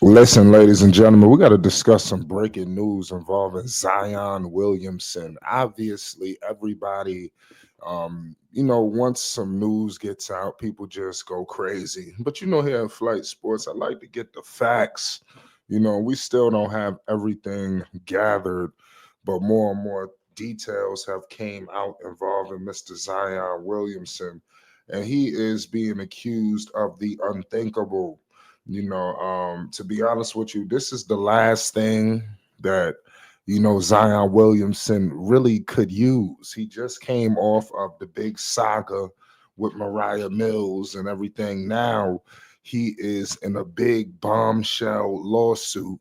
Listen, ladies and gentlemen, we got to discuss some breaking news involving Zion Williamson. Obviously, everybody, once some news gets out, people just go crazy. But here in Flight Sports, I like to get the facts. We still don't have everything gathered, but more and more details have came out involving Mr. Zion Williamson, and he is being accused of the unthinkable. To be honest with you, this is the last thing that Zion Williamson really could use. He just came off of the big saga with Mariah Mills and everything. Now he is in a big bombshell lawsuit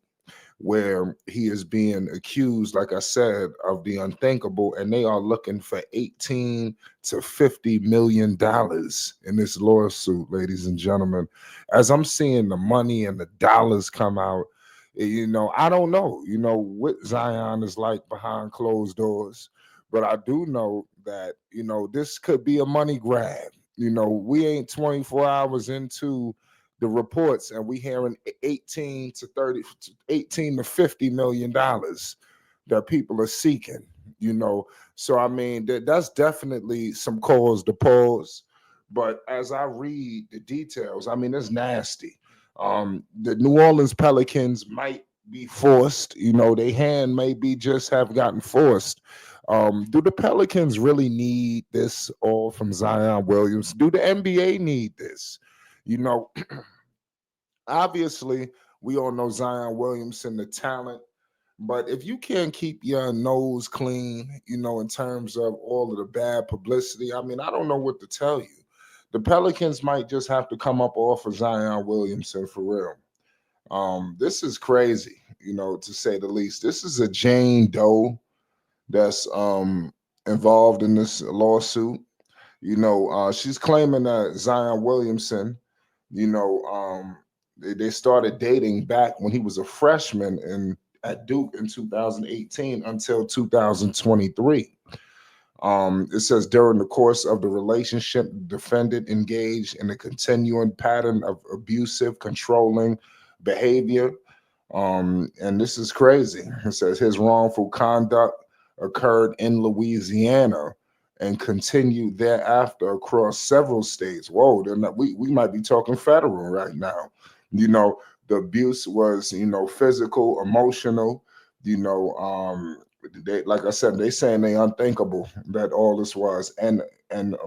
where he is being accused, like I said, of the unthinkable, and they are looking for 18 to 50 million dollars in this lawsuit, ladies and gentlemen. As I'm seeing the money and the dollars come out, I don't know, what Zion is like behind closed doors, but I do know that, this could be a money grab. We ain't 24 hours into the reports and we hearing 18 to 30 18 to 50 million dollars that people are seeking. So I mean that's definitely some cause to pause, but as I read the details, I mean it's nasty. The New Orleans Pelicans might be forced, their hand may be just have gotten forced. Do the Pelicans really need this all from Zion Williams? Do the NBA need this? you know Obviously, we all know Zion Williamson, the talent. But if you can't keep your nose clean, in terms of all of the bad publicity, I mean, I don't know what to tell you. The Pelicans might just have to come up off of Zion Williamson for real. This is crazy, to say the least. This is a Jane Doe that's involved in this lawsuit. She's claiming that Zion Williamson, you know, they started dating back when he was a freshman at Duke in 2018 until 2023. It says during the course of the relationship, the defendant engaged in a continuing pattern of abusive, controlling behavior. And this is crazy. It says his wrongful conduct occurred in Louisiana and continued thereafter across several states. Whoa, we might be talking federal right now. You know, the abuse was, physical, emotional, you know, they, like I said, they saying they unthinkable that all this was, and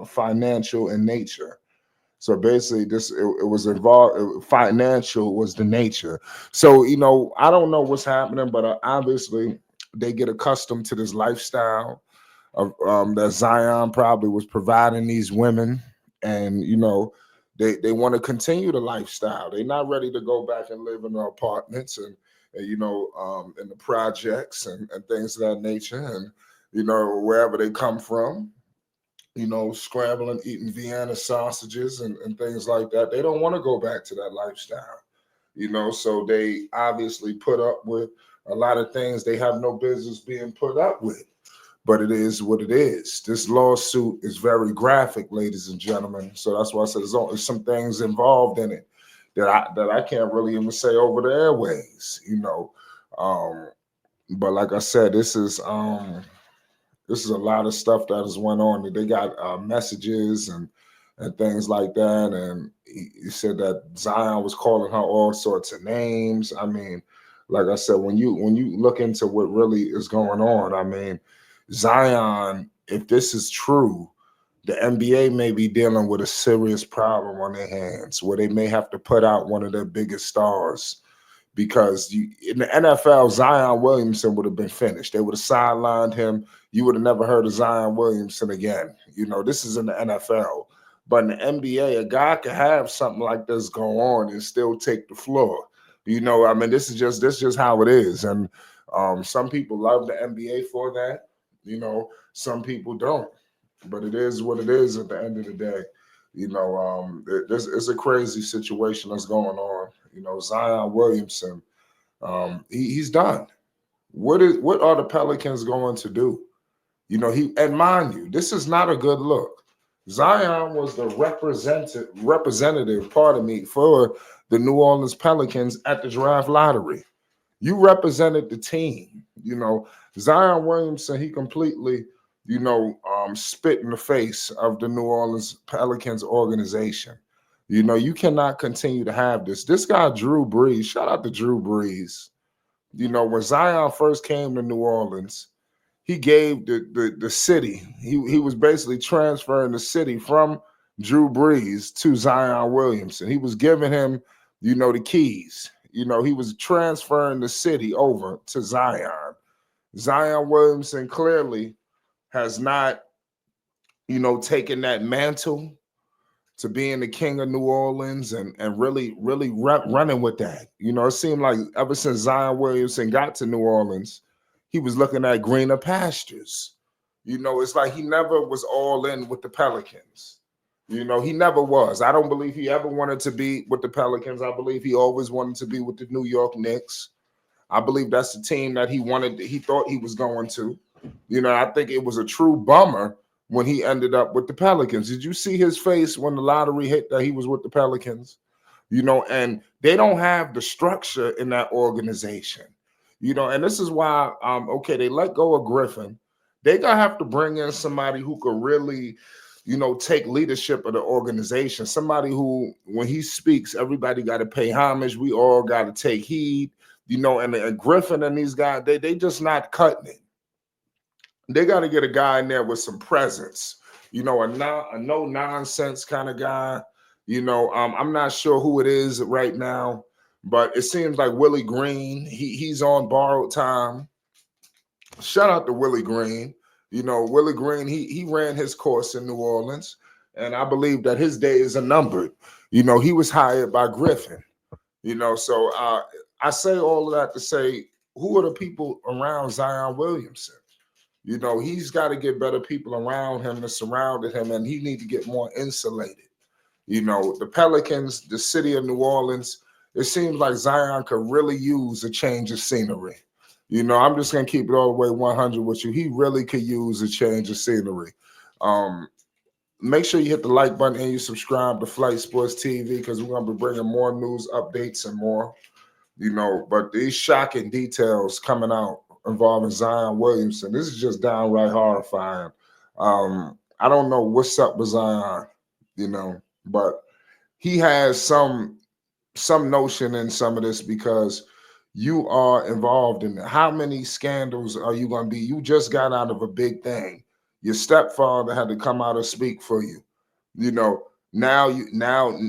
financial in nature. So basically, it was involved. Financial was the nature. So I don't know what's happening, but obviously they get accustomed to this lifestyle of that Zion probably was providing these women, and they want to continue the lifestyle. They're not ready to go back and live in their apartments and in the projects and things of that nature, and wherever they come from, scrambling, eating Vienna sausages and things like that. They don't want to go back to that lifestyle, so they obviously put up with a lot of things they have no business being put up with. But it is what it is. This lawsuit is very graphic, ladies and gentlemen. So that's why I said there's some things involved in it that I can't really even say over the airways. But like I said, this is a lot of stuff that has went on. They got messages and things like that. And he said that Zion was calling her all sorts of names. I mean, like I said, when you look into what really is going on, I mean, Zion, if this is true, the NBA may be dealing with a serious problem on their hands where they may have to put out one of their biggest stars because in the NFL, Zion Williamson would have been finished. They would have sidelined him. You would have never heard of Zion Williamson again. This is in the NFL. But in the NBA, a guy could have something like this go on and still take the floor. I mean, this is just how it is. And some people love the NBA for that. Some people don't. But it is what it is at the end of the day. It's a crazy situation that's going on. Zion Williamson, he's done. What are the Pelicans going to do? And mind you, this is not a good look. Zion was the representative, pardon me, for the New Orleans Pelicans at the draft lottery. You represented the team. Zion Williamson, he completely, spit in the face of the New Orleans Pelicans organization. You cannot continue to have this. This guy, Drew Brees, shout out to Drew Brees. When Zion first came to New Orleans, he gave the city, he was basically transferring the city from Drew Brees to Zion Williamson. He was giving him, the keys. He was transferring the city over to Zion. Zion Williamson clearly has not, taken that mantle to being the king of New Orleans and really, really running with that. It seemed like ever since Zion Williamson got to New Orleans, he was looking at greener pastures. It's like he never was all in with the Pelicans. He never was. I don't believe he ever wanted to be with the Pelicans. I believe he always wanted to be with the New York Knicks. I believe that's the team that he thought he was going to. I think it was a true bummer when he ended up with the Pelicans. Did you see his face when the lottery hit that he was with the Pelicans? And they don't have the structure in that organization. And this is why, they let go of Griffin. They're going to have to bring in somebody who could really, take leadership of the organization. Somebody who, when he speaks, everybody got to pay homage. We all got to take heed, and Griffin and these guys, they just not cutting it. They got to get a guy in there with some presence, a no-nonsense kind of guy. I'm not sure who it is right now, but it seems like Willie Green. He's on borrowed time. Shout out to Willie Green. Willie Green, he ran his course in New Orleans, and I believe that his days are numbered. He was hired by Griffin. So I say all of that to say, who are the people around Zion Williamson? He's got to get better people around him that surrounded him, and he need to get more insulated. The Pelicans, the city of New Orleans, it seems like Zion could really use a change of scenery. I'm just going to keep it all the way 100 with you. He really could use a change of scenery. Make sure you hit the like button and you subscribe to Flight Sports TV because we're going to be bringing more news updates and more. But these shocking details coming out involving Zion Williamson, this is just downright horrifying. I don't know what's up with Zion, but he has some notion in some of this because you are involved in it. How many scandals are you going to be? You just got out of a big thing. Your stepfather had to come out and speak for you. Now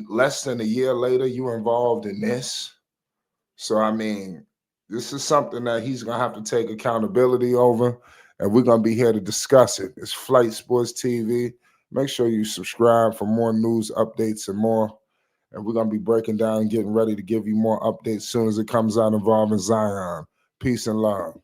less than a year later, you're involved in this. So, this is something that he's going to have to take accountability over, and we're going to be here to discuss it. It's Flight Sports TV. Make sure you subscribe for more news updates and more. And we're going to be breaking down and getting ready to give you more updates as soon as it comes out involving Zion. Peace and love.